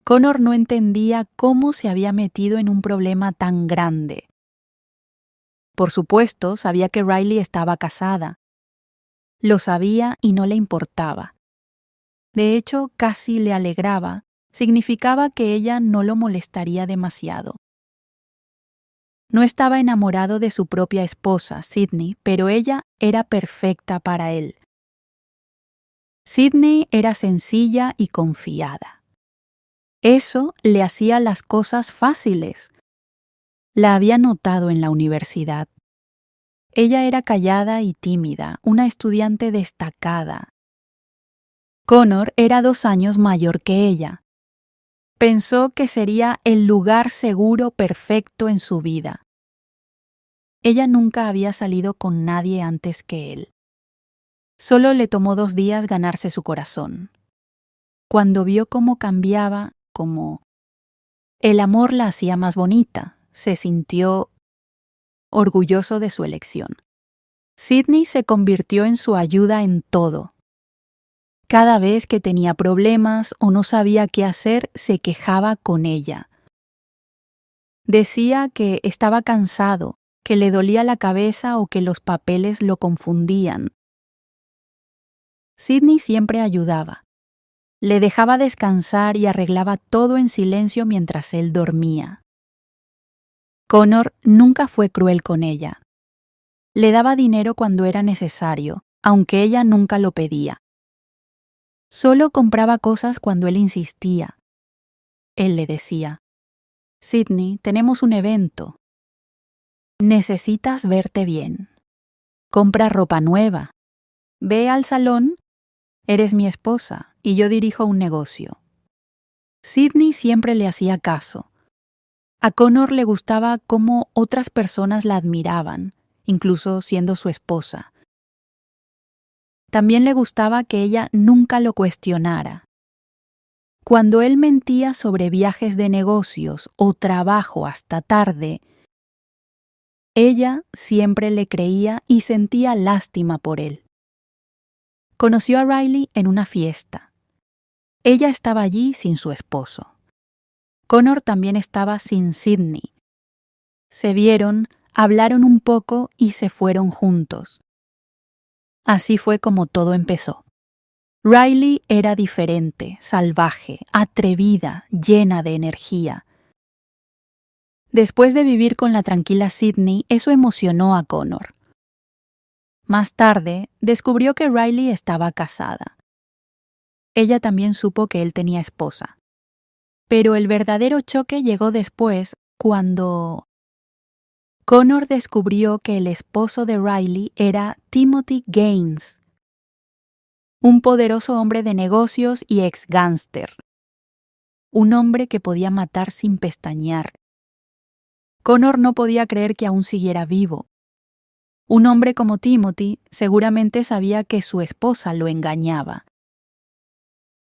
Connor no entendía cómo se había metido en un problema tan grande. Por supuesto, sabía que Riley estaba casada. Lo sabía y no le importaba. De hecho, casi le alegraba. Significaba que ella no lo molestaría demasiado. No estaba enamorado de su propia esposa, Sydney, pero ella era perfecta para él. Sydney era sencilla y confiada. Eso le hacía las cosas fáciles. La había notado en la universidad. Ella era callada y tímida, una estudiante destacada. Connor era 2 años mayor que ella. Pensó que sería el lugar seguro perfecto en su vida. Ella nunca había salido con nadie antes que él. Solo le tomó 2 días ganarse su corazón. Cuando vio cómo cambiaba, como el amor la hacía más bonita, se sintió orgulloso de su elección. Sydney se convirtió en su ayuda en todo. Cada vez que tenía problemas o no sabía qué hacer, se quejaba con ella. Decía que estaba cansado, que le dolía la cabeza o que los papeles lo confundían. Sydney siempre ayudaba. Le dejaba descansar y arreglaba todo en silencio mientras él dormía. Connor nunca fue cruel con ella. Le daba dinero cuando era necesario, aunque ella nunca lo pedía. Solo compraba cosas cuando él insistía. Él le decía: Sydney, tenemos un evento. Necesitas verte bien. Compra ropa nueva. Ve al salón. Eres mi esposa y yo dirijo un negocio. Sydney siempre le hacía caso. A Connor le gustaba cómo otras personas la admiraban, incluso siendo su esposa. También le gustaba que ella nunca lo cuestionara. Cuando él mentía sobre viajes de negocios o trabajo hasta tarde, ella siempre le creía y sentía lástima por él. Conoció a Riley en una fiesta. Ella estaba allí sin su esposo. Connor también estaba sin Sydney. Se vieron, hablaron un poco y se fueron juntos. Así fue como todo empezó. Riley era diferente, salvaje, atrevida, llena de energía. Después de vivir con la tranquila Sydney, eso emocionó a Connor. Más tarde, descubrió que Riley estaba casada. Ella también supo que él tenía esposa. Pero el verdadero choque llegó después, cuando Connor descubrió que el esposo de Riley era Timothy Gaines, un poderoso hombre de negocios y ex-gánster. Un hombre que podía matar sin pestañear. Connor no podía creer que aún siguiera vivo. Un hombre como Timothy seguramente sabía que su esposa lo engañaba.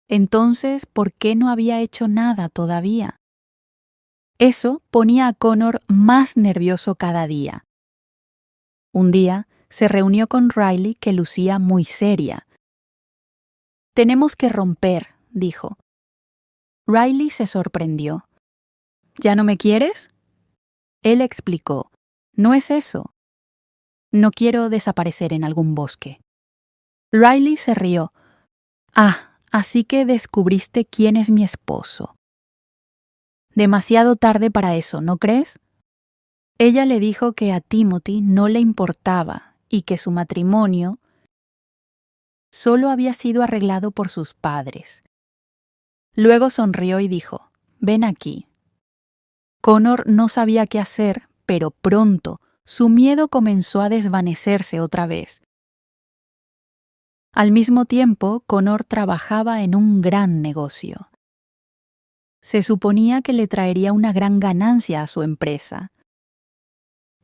Entonces, ¿por qué no había hecho nada todavía? Eso ponía a Connor más nervioso cada día. Un día, se reunió con Riley, que lucía muy seria. «Tenemos que romper», dijo. Riley se sorprendió. «¿Ya no me quieres?» Él explicó. «No es eso. No quiero desaparecer en algún bosque». Riley se rió. «Ah, así que descubriste quién es mi esposo». «Demasiado tarde para eso, ¿no crees?» Ella le dijo que a Timothy no le importaba y que su matrimonio solo había sido arreglado por sus padres. Luego sonrió y dijo: «Ven aquí». Connor no sabía qué hacer, pero pronto su miedo comenzó a desvanecerse otra vez. Al mismo tiempo, Connor trabajaba en un gran negocio. Se suponía que le traería una gran ganancia a su empresa.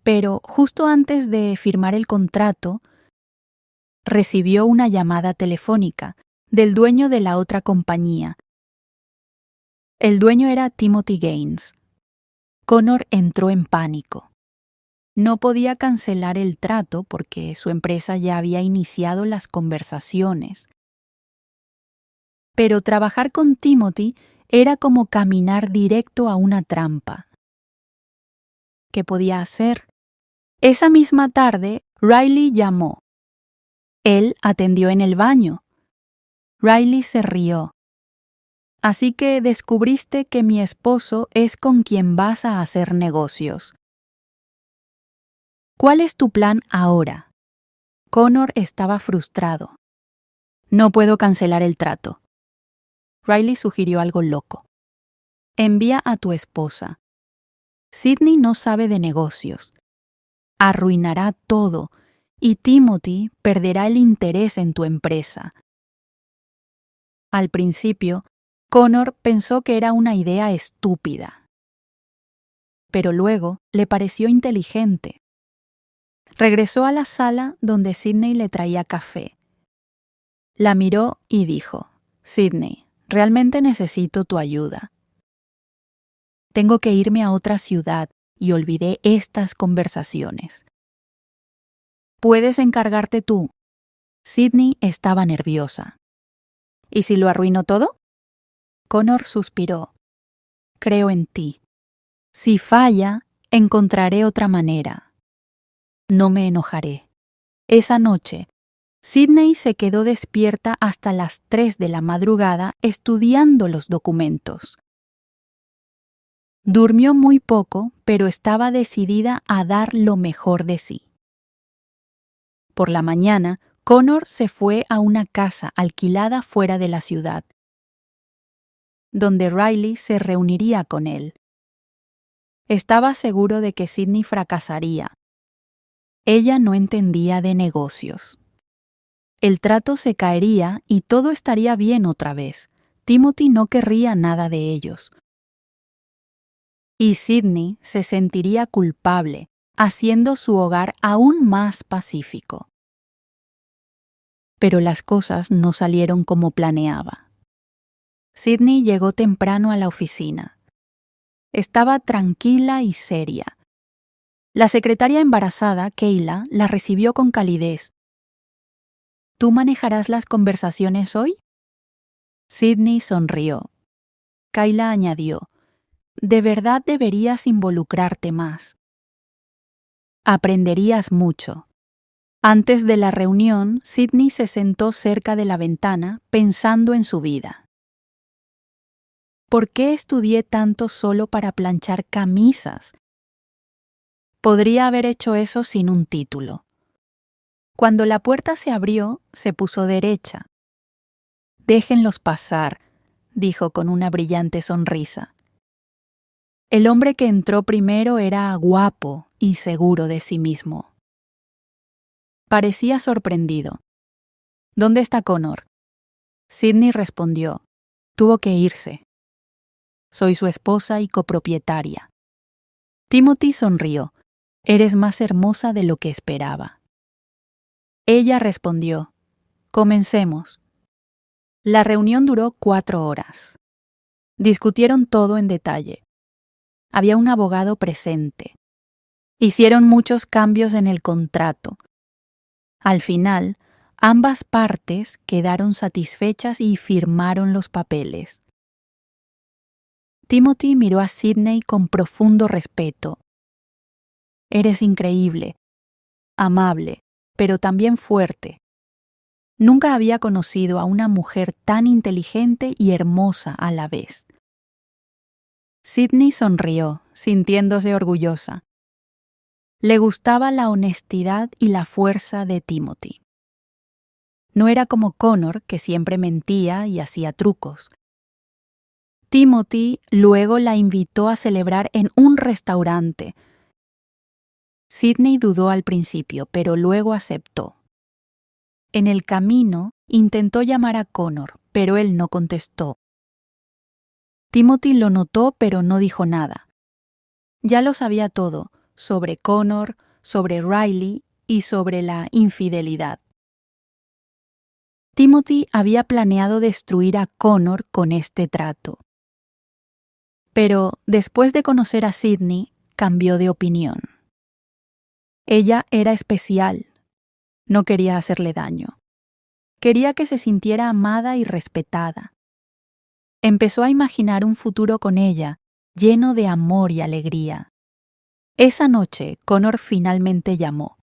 Pero justo antes de firmar el contrato, recibió una llamada telefónica del dueño de la otra compañía. El dueño era Timothy Gaines. Connor entró en pánico. No podía cancelar el trato porque su empresa ya había iniciado las conversaciones. Pero trabajar con Timothy era como caminar directo a una trampa. ¿Qué podía hacer? Esa misma tarde, Riley llamó. Él atendió en el baño. Riley se rió. Así que descubriste que mi esposo es con quien vas a hacer negocios. ¿Cuál es tu plan ahora? Connor estaba frustrado. No puedo cancelar el trato. Riley sugirió algo loco. Envía a tu esposa. Sydney no sabe de negocios. Arruinará todo y Timothy perderá el interés en tu empresa. Al principio, Connor pensó que era una idea estúpida. Pero luego le pareció inteligente. Regresó a la sala donde Sydney le traía café. La miró y dijo, Sydney, realmente necesito tu ayuda. Tengo que irme a otra ciudad y olvidé estas conversaciones. ¿Puedes encargarte tú? Sydney estaba nerviosa. ¿Y si lo arruino todo? Connor suspiró. Creo en ti. Si falla, encontraré otra manera. No me enojaré. Esa noche, Sydney se quedó despierta hasta las 3 de la madrugada estudiando los documentos. Durmió muy poco, pero estaba decidida a dar lo mejor de sí. Por la mañana, Connor se fue a una casa alquilada fuera de la ciudad, donde Riley se reuniría con él. Estaba seguro de que Sydney fracasaría. Ella no entendía de negocios. El trato se caería y todo estaría bien otra vez. Timothy no querría nada de ellos. Y Sydney se sentiría culpable, haciendo su hogar aún más pacífico. Pero las cosas no salieron como planeaba. Sydney llegó temprano a la oficina. Estaba tranquila y seria. La secretaria embarazada, Kayla, la recibió con calidez. ¿Tú manejarás las conversaciones hoy? Sydney sonrió. Kayla añadió, de verdad deberías involucrarte más. Aprenderías mucho. Antes de la reunión, Sydney se sentó cerca de la ventana pensando en su vida. ¿Por qué estudié tanto solo para planchar camisas? Podría haber hecho eso sin un título. Cuando la puerta se abrió, se puso derecha. Déjenlos pasar, dijo con una brillante sonrisa. El hombre que entró primero era guapo y seguro de sí mismo. Parecía sorprendido. ¿Dónde está Connor? Sydney respondió. Tuvo que irse. Soy su esposa y copropietaria. Timothy sonrió. Eres más hermosa de lo que esperaba. Ella respondió. Comencemos. La reunión duró 4 horas. Discutieron todo en detalle. Había un abogado presente. Hicieron muchos cambios en el contrato. Al final, ambas partes quedaron satisfechas y firmaron los papeles. Timothy miró a Sydney con profundo respeto. Eres increíble, amable, pero también fuerte. Nunca había conocido a una mujer tan inteligente y hermosa a la vez. Sydney sonrió, sintiéndose orgullosa. Le gustaba la honestidad y la fuerza de Timothy. No era como Connor, que siempre mentía y hacía trucos. Timothy luego la invitó a celebrar en un restaurante. Sydney dudó al principio, pero luego aceptó. En el camino, intentó llamar a Connor, pero él no contestó. Timothy lo notó, pero no dijo nada. Ya lo sabía todo, sobre Connor, sobre Riley y sobre la infidelidad. Timothy había planeado destruir a Connor con este trato. Pero, después de conocer a Sydney, cambió de opinión. Ella era especial. No quería hacerle daño. Quería que se sintiera amada y respetada. Empezó a imaginar un futuro con ella, lleno de amor y alegría. Esa noche, Connor finalmente llamó.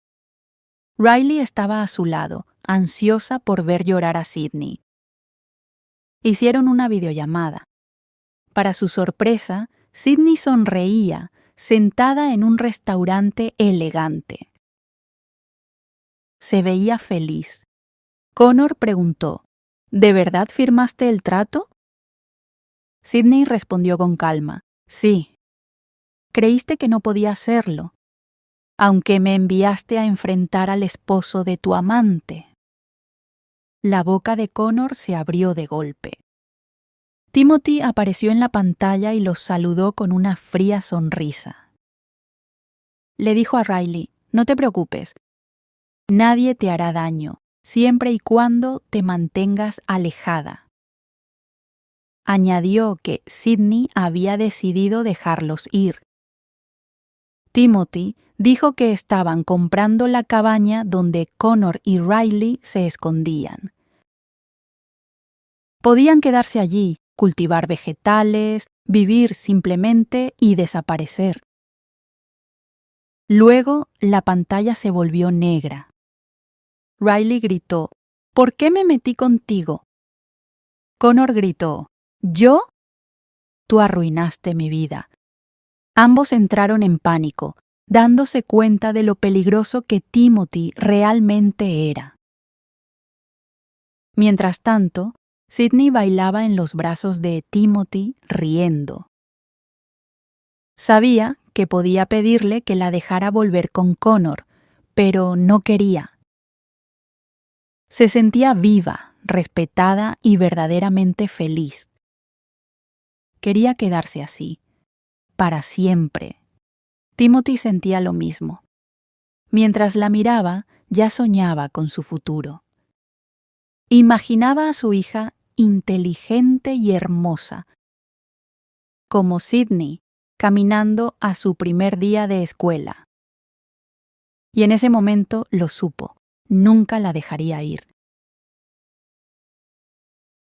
Riley estaba a su lado, ansiosa por ver llorar a Sydney. Hicieron una videollamada. Para su sorpresa, Sydney sonreía, sentada en un restaurante elegante. Se veía feliz. Connor preguntó, ¿de verdad firmaste el trato? Sydney respondió con calma, sí. Creíste que no podía hacerlo, aunque me enviaste a enfrentar al esposo de tu amante. La boca de Connor se abrió de golpe. Timothy apareció en la pantalla y los saludó con una fría sonrisa. Le dijo a Riley, no te preocupes, nadie te hará daño, siempre y cuando te mantengas alejada. Añadió que Sydney había decidido dejarlos ir. Timothy dijo que estaban comprando la cabaña donde Connor y Riley se escondían. Podían quedarse allí, cultivar vegetales, vivir simplemente y desaparecer. Luego, la pantalla se volvió negra. Riley gritó, ¿por qué me metí contigo? Connor gritó, ¿yo? Tú arruinaste mi vida. Ambos entraron en pánico, dándose cuenta de lo peligroso que Timothy realmente era. Mientras tanto, Sydney bailaba en los brazos de Timothy riendo. Sabía que podía pedirle que la dejara volver con Connor, pero no quería. Se sentía viva, respetada y verdaderamente feliz. Quería quedarse así, para siempre. Timothy sentía lo mismo. Mientras la miraba, ya soñaba con su futuro. Imaginaba a su hija inteligente y hermosa, como Sydney, caminando a su primer día de escuela. Y en ese momento lo supo, nunca la dejaría ir.